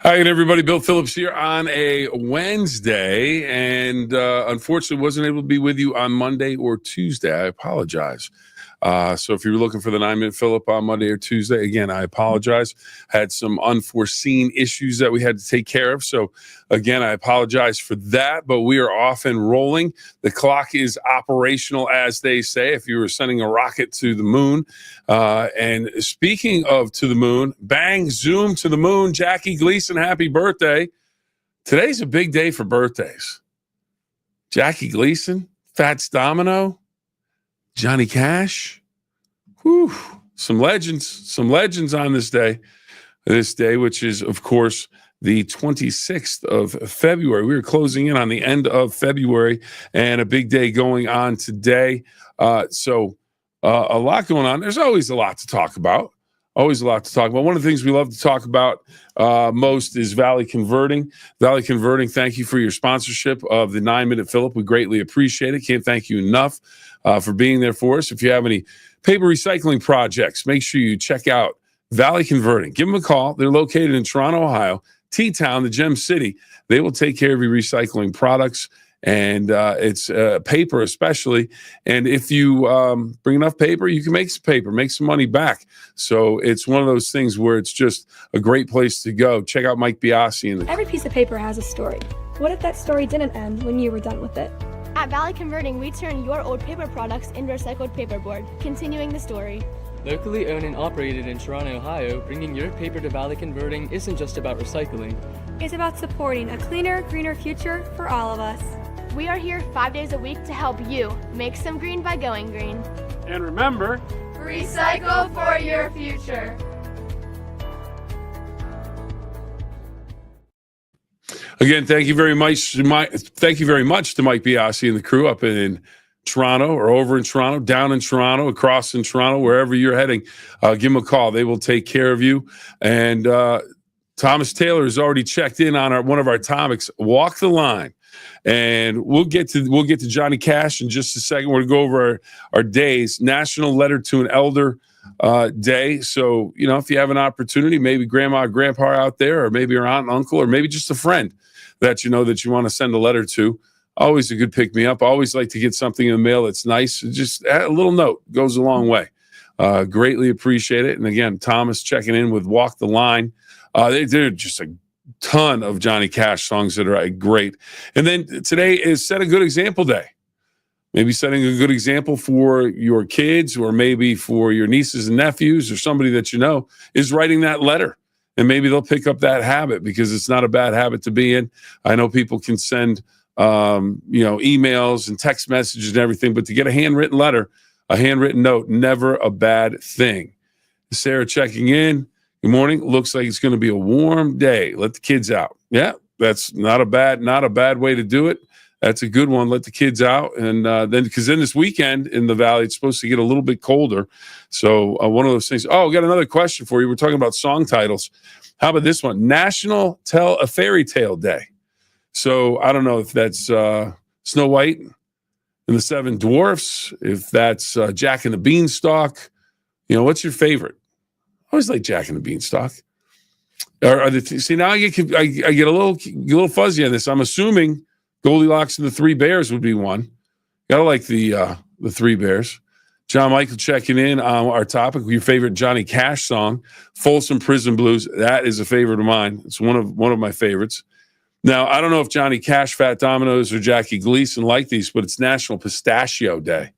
Hi again, everybody. Bill Phillips here on a Wednesday, and unfortunately wasn't able to be with you on Monday or Tuesday. I apologize. So if you were looking for the 9-Minute Phill-Up on Monday or Tuesday, again, I apologize. Had some unforeseen issues that we had to take care of. So again, I apologize for that, but we are off and rolling. The clock is operational, as they say, if you were sending a rocket to the moon. And speaking of to the moon, bang, zoom to the moon. Jackie Gleason, happy birthday. Today's a big day for birthdays. Jackie Gleason, Fats Domino, Johnny Cash. Whew. Some legends on this day, which is, of course, the 26th of February. We are closing in on the end of February and a big day going on today. So a lot going on. There's always a lot to talk about. One of the things we love to talk about most is Valley Converting. Valley Converting, thank you for your sponsorship of the 9-Minute Phill-Up. We greatly appreciate it. Can't thank you enough for being there for us. If you have any paper recycling projects, make sure you check out Valley Converting. Give them a call. They're located in Toronto, Ohio, T-Town, the Gem City. They will take care of your recycling products. And it's paper especially. And if you bring enough paper, you can make some paper, make some money back. So it's one of those things where it's just a great place to go. Check out Mike Biasi. Every piece of paper has a story. What if that story didn't end when you were done with it? At Valley Converting, we turn your old paper products into recycled paperboard, continuing the story. Locally owned and operated in Toronto, Ohio, bringing your paper to Valley Converting isn't just about recycling. It's about supporting a cleaner, greener future for all of us. We are here 5 days a week to help you make some green by going green. And remember, recycle for your future. Again, thank you very much to Mike Biasi and the crew up in Toronto or over in Toronto, down in Toronto, across in Toronto, wherever you're heading. Give them a call. They will take care of you. And Thomas Taylor has already checked in on one of our topics, Walk the Line. And we'll get to Johnny Cash in just a second. We're going to go over our days. National Letter to an Elder Day. So, if you have an opportunity, maybe grandma or grandpa out there, or maybe your aunt and uncle, or maybe just a friend that you want to send a letter to. Always a good pick-me-up. I always like to get something in the mail that's nice. Just a little note goes a long way. Greatly appreciate it. And again, Thomas checking in with Walk the Line. They're just a ton of Johnny Cash songs that are great. And then today is Set a Good Example Day. Maybe setting a good example for your kids, or maybe for your nieces and nephews, or somebody that is writing that letter. And maybe they'll pick up that habit, because it's not a bad habit to be in. I know people can send emails and text messages and everything, but to get a handwritten letter, a handwritten note, never a bad thing. Sarah checking in. Good morning. Looks like it's going to be a warm day. Let the kids out. Yeah, that's not a bad way to do it. That's a good one. Let the kids out. And then this weekend in the Valley, it's supposed to get a little bit colder. So one of those things. Oh, I got another question for you. We're talking about song titles. How about this one? National Tell a Fairy Tale Day. So I don't know if that's Snow White and the Seven Dwarfs, if that's Jack and the Beanstalk. What's your favorite? I always like Jack and the Beanstalk. See, now I get a little fuzzy on this. I'm assuming Goldilocks and the Three Bears would be one. Gotta like the Three Bears. John Michael checking in on our topic. Your favorite Johnny Cash song, Folsom Prison Blues. That is a favorite of mine. It's one of my favorites. Now, I don't know if Johnny Cash, Fat Dominoes, or Jackie Gleason like these, but it's National Pistachio Day.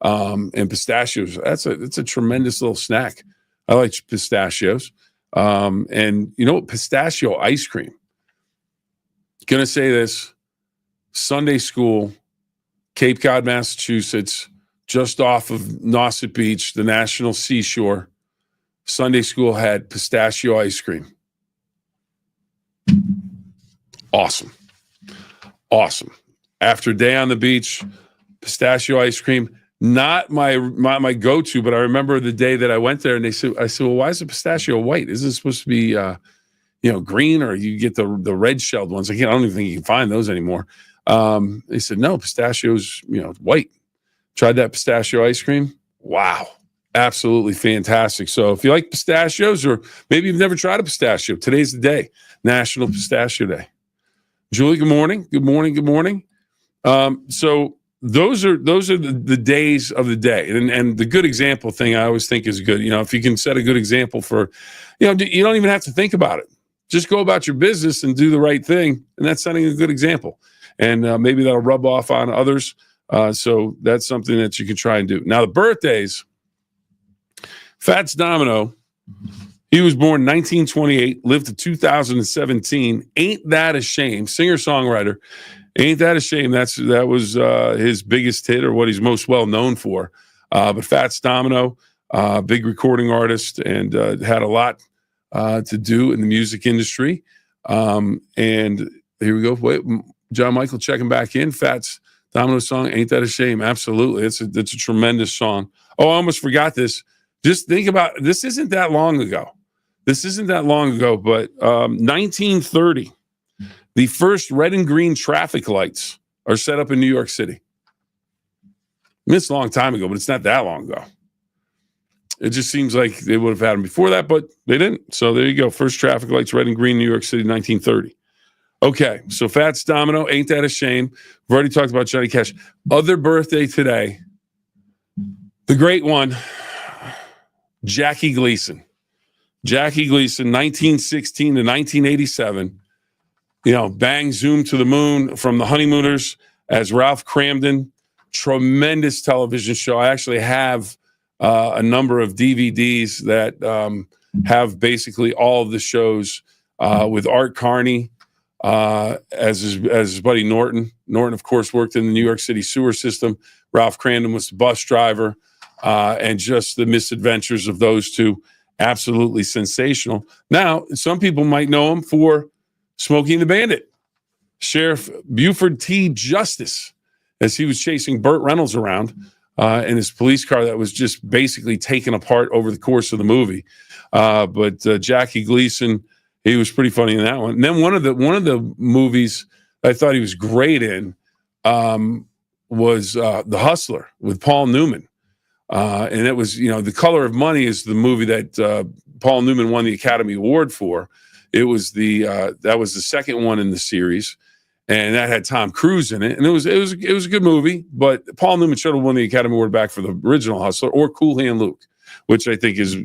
And pistachios, it's a tremendous little snack. I like pistachios. And pistachio ice cream. Gonna say this. Sunday school, Cape Cod, Massachusetts, just off of Nauset Beach, the National Seashore. Sunday school had pistachio ice cream. Awesome. After a day on the beach, pistachio ice cream. Not my go-to, but I remember the day that I went there, and I said, well, why is the pistachio white? Isn't it supposed to be, green, or you get the red shelled ones? I don't even think you can find those anymore. They said, no, pistachio's, white. Tried that pistachio ice cream. Wow. Absolutely fantastic. So if you like pistachios, or maybe you've never tried a pistachio, today's the day, National Pistachio Day. Julie, good morning. Good morning. Good morning. So those are the days of the day, and the good example thing I always think is good. If you can set a good example for, you don't even have to think about it. Just go about your business and do the right thing, and that's setting a good example. And maybe that'll rub off on others. So that's something that you can try and do. Now the birthdays. Fats Domino, he was born 1928, lived to 2017. Ain't That a Shame? Singer-songwriter. Ain't That a Shame? That was his biggest hit, or what he's most well known for. But Fats Domino, big recording artist, and had a lot to do in the music industry. And here we go. Wait, John Michael checking back in. Fats Domino song, Ain't That a Shame? Absolutely. It's a tremendous song. Oh, I almost forgot this. Just think about it. This isn't that long ago. But 1930, the first red and green traffic lights are set up in New York City. It's a long time ago, but it's not that long ago. It just seems like they would have had them before that, but they didn't. So there you go. First traffic lights, red and green, New York City, 1930. Okay, so Fats Domino, Ain't That a Shame? We've already talked about Johnny Cash. Other birthday today, the great one, Jackie Gleason. 1916 to 1987. Bang, zoom to the moon from the Honeymooners as Ralph Cramden. Tremendous television show. I actually have a number of DVDs that have basically all of the shows with Art Carney as his buddy Norton. Norton, of course, worked in the New York City sewer system. Ralph Cramden was the bus driver. And just the misadventures of those two, absolutely sensational. Now, some people might know him for Smokey and the Bandit. Sheriff Buford T. Justice, as he was chasing Burt Reynolds around in his police car that was just basically taken apart over the course of the movie. But Jackie Gleason, he was pretty funny in that one. And then one of the movies I thought he was great in was The Hustler with Paul Newman. And it was, The Color of Money is the movie that Paul Newman won the Academy Award for. It was that was the second one in the series, and that had Tom Cruise in it. And it was a good movie, but Paul Newman should have won the Academy Award back for the original Hustler or Cool Hand Luke, which I think is,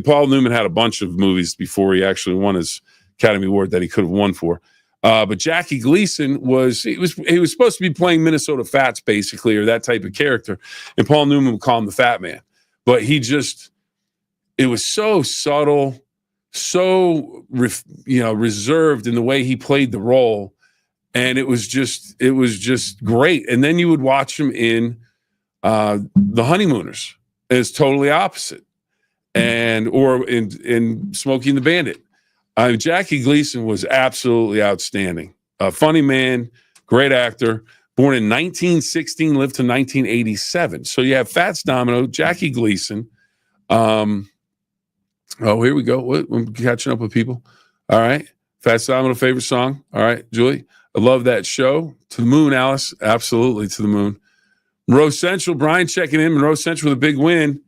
Paul Newman had a bunch of movies before he actually won his Academy Award that he could have won for. But Jackie Gleason was supposed to be playing Minnesota Fats, basically, or that type of character. And Paul Newman would call him the Fat Man. But it was so subtle, so reserved in the way he played the role. And it was just great. And then you would watch him in The Honeymooners as totally opposite. Or in Smokey and the Bandit. Jackie Gleason was absolutely outstanding. A funny man, great actor. Born in 1916, lived to 1987. So you have Fats Domino, Jackie Gleason. Here we go. I'm catching up with people. All right. Fats Domino, favorite song. All right, Julie. I love that show. To the moon, Alice. Absolutely to the moon. Monroe Central, Brian checking in. Monroe Central with a big win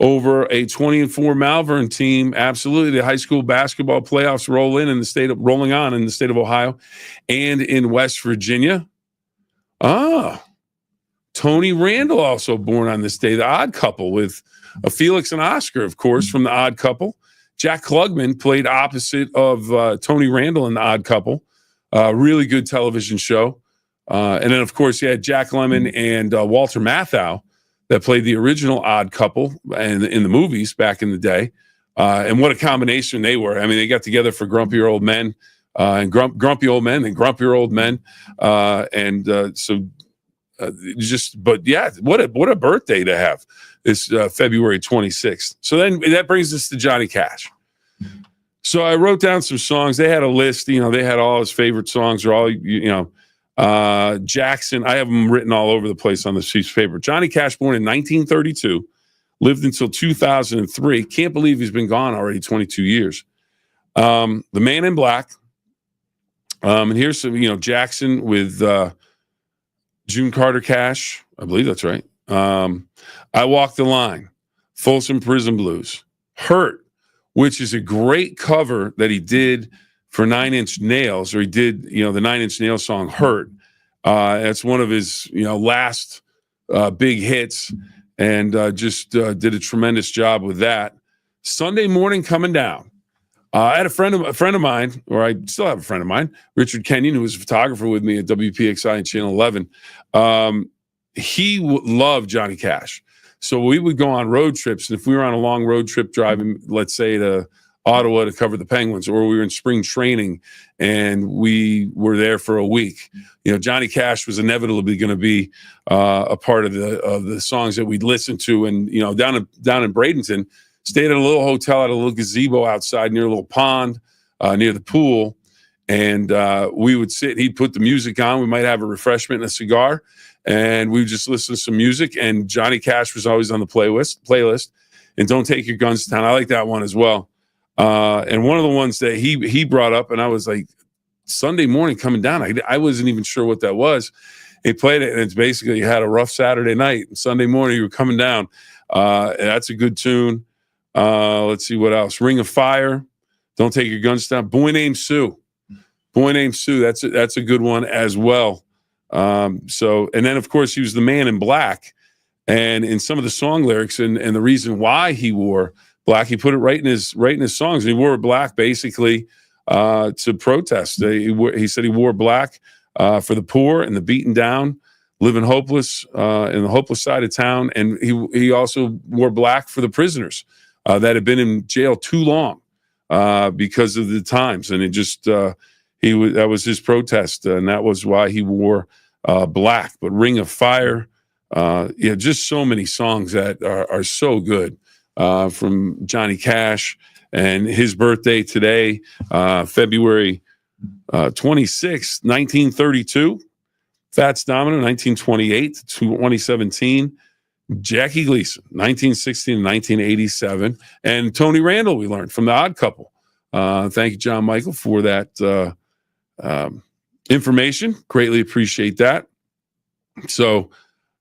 over a 20-4 Malvern team. Absolutely. The high school basketball playoffs rolling on in the state of Ohio and in West Virginia. Tony Randall also born on this day. The Odd Couple with Felix and Oscar, of course, from The Odd Couple. Jack Klugman played opposite of Tony Randall in The Odd Couple. Really good television show. And then, of course, you had Jack Lemmon and Walter Matthau that played the original Odd Couple in the movies back in the day. And what a combination they were. I mean, they got together for Grumpier Old Men and Grumpy Old Men and Grumpier Old Men. But yeah, what a birthday to have this February 26th. So then that brings us to Johnny Cash. So I wrote down some songs. They had a list, they had all his favorite songs or all, Jackson. I have them written all over the place on the sheets of paper. Johnny Cash, born in 1932, lived until 2003. Can't believe he's been gone already 22 years. The Man in Black. And here's some, Jackson with June Carter Cash. I believe that's right. I Walk the Line. Folsom Prison Blues. Hurt, which is a great cover that he did for 9 Inch Nails, or he did, the 9 Inch Nails song Hurt. That's one of his, last big hits, and just did a tremendous job with that. Sunday Morning Coming Down. I had a friend of mine, or I still have a friend of mine, Richard Kenyon, who was a photographer with me at WPXI and Channel 11. He loved Johnny Cash. So we would go on road trips, and if we were on a long road trip driving, let's say, to Ottawa to cover the Penguins, or we were in spring training and we were there for a week, Johnny Cash was inevitably going to be a part of the songs that we'd listen to. And down in Bradenton, stayed at a little hotel at a little gazebo outside near a little pond near the pool, and we would sit. He'd put the music on. We might have a refreshment and a cigar, and we would just listen to some music. And Johnny Cash was always on the playlist. And Don't Take Your Guns to Town. I like that one as well. And one of the ones that he brought up, and I was like, Sunday Morning Coming Down. I wasn't even sure what that was. He played it, and it's basically you had a rough Saturday night. And Sunday morning, you were coming down. That's a good tune. Let's see what else. Ring of Fire. Don't Take Your Guns Down. Boy Named Sue. That's a good one as well. And then of course he was the Man in Black, and in some of the song lyrics and the reason why he wore black, he put it right in his songs. He wore black basically to protest. He said he wore black for the poor and the beaten down, living hopeless in the hopeless side of town, and he also wore black for the prisoners that had been in jail too long because of the times, and it just that was his protest, and that was why he wore black. But Ring of Fire, just so many songs that are so good from Johnny Cash. And his birthday today, February 26th, 1932. Fats Domino, 1928 to 2017. Jackie Gleason, 1960 to 1987. And Tony Randall, we learned from The Odd Couple. Thank you, John Michael, for that information. Greatly appreciate that. So,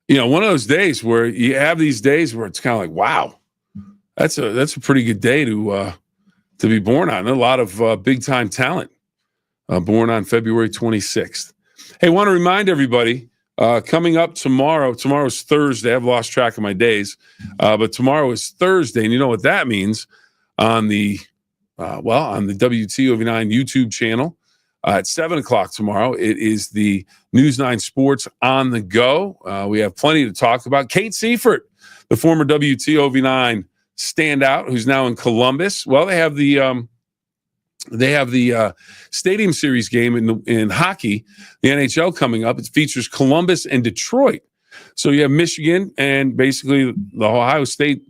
one of those days where you have these days where it's kind of like, wow, that's a pretty good day to be born on. A lot of big-time talent born on February 26th. Hey, I want to remind everybody, coming up tomorrow's Thursday. I've lost track of my days, but tomorrow is Thursday, and you know what that means on the WTOV9 YouTube channel at 7 o'clock tomorrow. It is the News 9 Sports on the Go. We have plenty to talk about. Kate Seifert, the former WTOV9 standout, who's now in Columbus. Well, they have the Stadium Series game in hockey, the NHL coming up. It features Columbus and Detroit. So you have Michigan and basically the Ohio State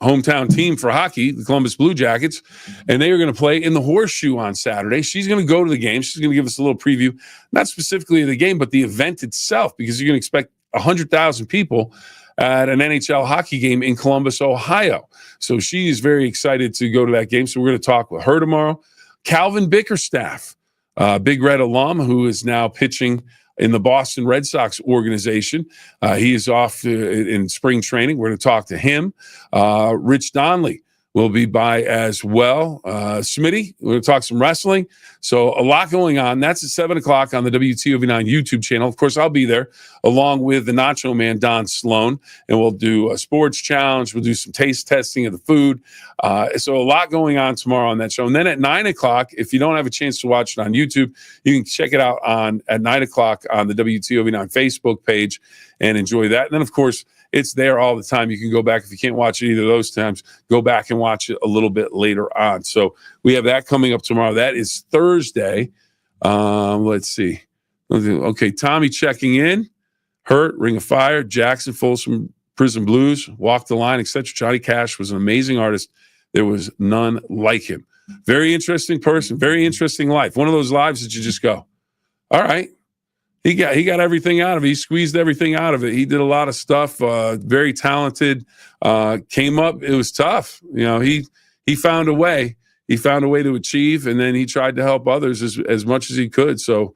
hometown team for hockey, the Columbus Blue Jackets, and they are going to play in the Horseshoe on Saturday. She's going to go to the game. She's going to give us a little preview, not specifically of the game, but the event itself, because you're going to expect 100,000 people at an NHL hockey game in Columbus, Ohio. So she is very excited to go to that game. So we're going to talk with her tomorrow. Calvin Bickerstaff, Big Red alum, who is now pitching in the Boston Red Sox organization. He is off in spring training. We're going to talk to him. Rich Donnelly will be by as well. Smitty, we're going to talk some wrestling. So a lot going on. That's at 7 o'clock on the WTOV9 YouTube channel. Of course, I'll be there along with the Nacho Man, Don Sloan, and we'll do a sports challenge. We'll do some taste testing of the food. So a lot going on tomorrow on that show. And then at 9 o'clock, if you don't have a chance to watch it on YouTube, you can check it out at 9 o'clock on the WTOV9 Facebook page and enjoy that. And then, of course, it's there all the time. You can go back. If you can't watch it either of those times, go back and watch it a little bit later on. So we have that coming up tomorrow. That is Thursday. Let's see. Okay, Tommy checking in. Hurt, Ring of Fire, Jackson, Folsom Prison Blues, Walk the Line, etc. Johnny Cash was an amazing artist. There was none like him. Very interesting person. Very interesting life. One of those lives that you just go, all right. He got everything out of it. He squeezed everything out of it. He did a lot of stuff. Very talented. Came up. It was tough. He found a way. He found a way to achieve, and then he tried to help others as much as he could. So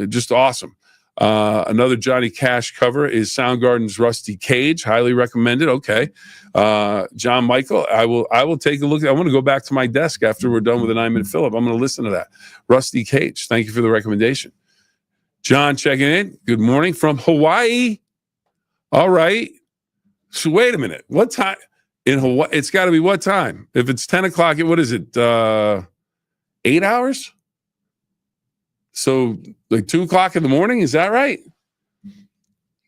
just awesome. Another Johnny Cash cover is Soundgarden's Rusty Cage. Highly recommended. Okay. John Michael, I will take a look. I want to go back to my desk after we're done with the 9-minute Phill-Up. I'm going to listen to that. Rusty Cage. Thank you for the recommendation. John checking in. Good morning from Hawaii. All right. So wait a minute. What time in Hawaii? It's got to be what time? If it's 10 o'clock, what is it? 8 hours? So like 2 o'clock in the morning, is that right?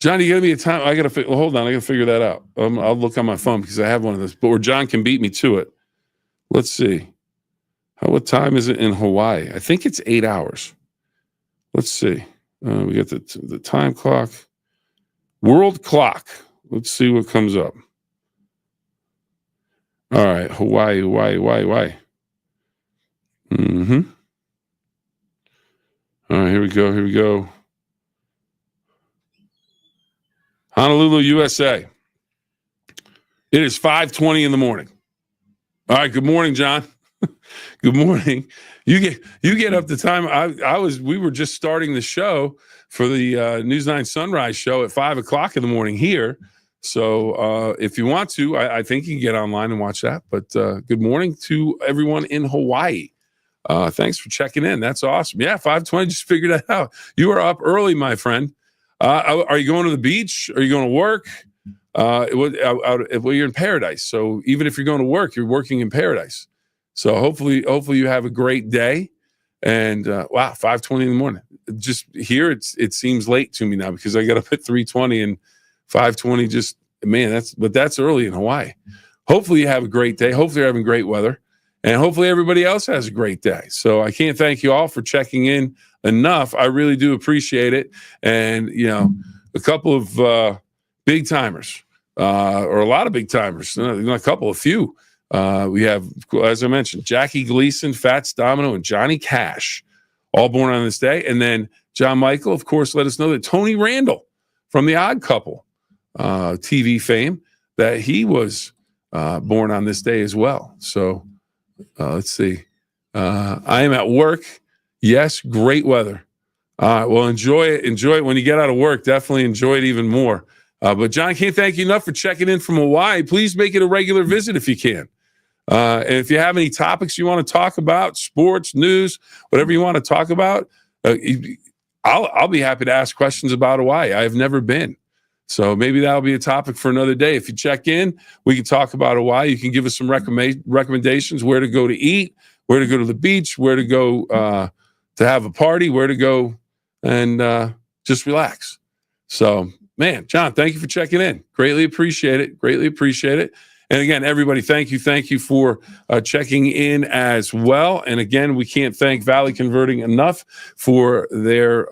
John, you got to be a time. Hold on, I got to figure that out. I'll look on my phone because I have one of those. But where John can beat me to it. Let's see. What time is it in Hawaii? I think it's 8 hours. Let's see. We got the time clock. World clock. Let's see what comes up. All right, Hawaii. Mm-hmm. All right, here we go. Honolulu, USA. It is 5:20 in the morning. All right, good morning, John. Good morning. You get up the time. We were just starting the show for the News 9 Sunrise show at 5 o'clock in the morning here. So if you want to, I think you can get online and watch that. But good morning to everyone in Hawaii. Thanks for checking in. That's awesome. Yeah, 5:20. Just figured that out. You are up early, my friend. Are you going to the beach? Are you going to work? Well, you're in paradise. So even if you're going to work, you're working in paradise. So hopefully you have a great day. And wow, 5:20 in the morning. Just here, it seems late to me now because I got up at 3:20 and 5:20. Just man, that's early in Hawaii. Hopefully you have a great day. Hopefully you're having great weather. And hopefully everybody else has a great day. So I can't thank you all for checking in enough. I really do appreciate it. And, a couple of big timers, or a lot of big timers, a few. We have, as I mentioned, Jackie Gleason, Fats Domino, and Johnny Cash, all born on this day. And then John Michael, of course, let us know that Tony Randall from The Odd Couple, TV fame, that he was born on this day as well. So, let's see. I am at work. Yes, great weather. Well, enjoy it. Enjoy it when you get out of work. Definitely enjoy it even more. But John, can't thank you enough for checking in from Hawaii. Please make it a regular visit if you can. And if you have any topics you want to talk about, sports, news, whatever you want to talk about, I'll be happy to ask questions about Hawaii. I have never been. So maybe that'll be a topic for another day. If you check in, we can talk about Hawaii. You can give us some recommendations, where to go to eat, where to go to the beach, where to go to have a party, where to go and just relax. So, man, John, thank you for checking in. Greatly appreciate it. And again, everybody, thank you for checking in as well. And again, we can't thank Valley Converting enough for their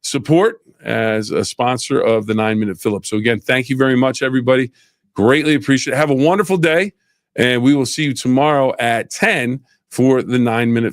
support as a sponsor of the 9-minute Phill-Up. So again, thank you very much, everybody. Greatly appreciate it. Have a wonderful day, and we will see you tomorrow at 10 for the 9-minute